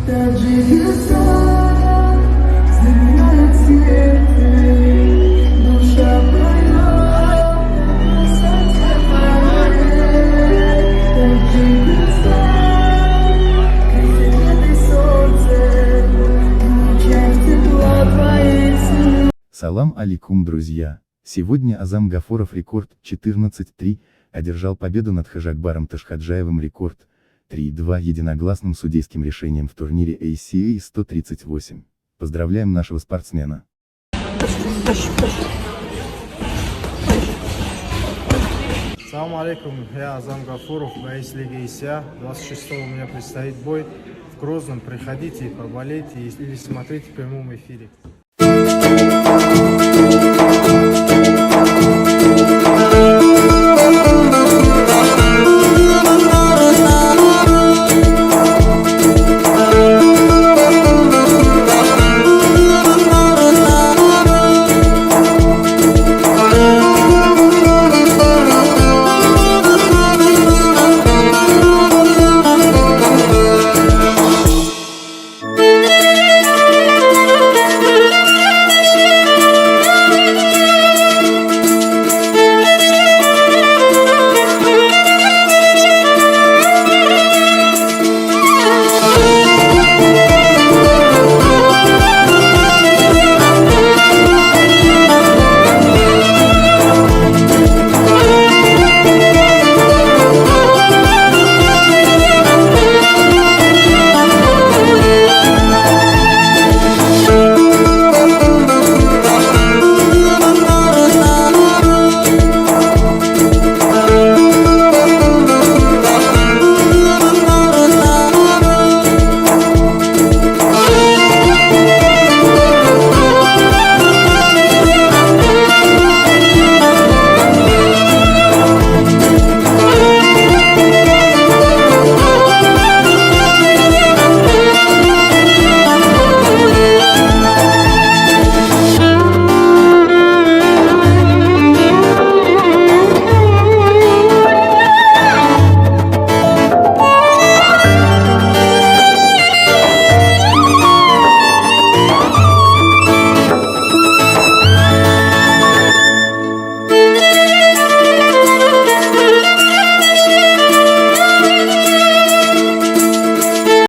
Таджикистан знает цветы, душа моя в высоте парит. Таджикистан, красивое солнце, лучах тепла твоих снов. Салам алейкум, друзья! Сегодня Азам Гафуров рекорд 14-3 одержал победу над Хожакбаром Ташхаджаевым рекорд 3-2 единогласным судейским решением в турнире ACA 138. Поздравляем нашего спортсмена. Салам алейкум, я Азам Гафуров, боец Лиги ACA. 26-го у меня предстоит бой в Грозном. Приходите, поболейте или смотрите в прямом эфире.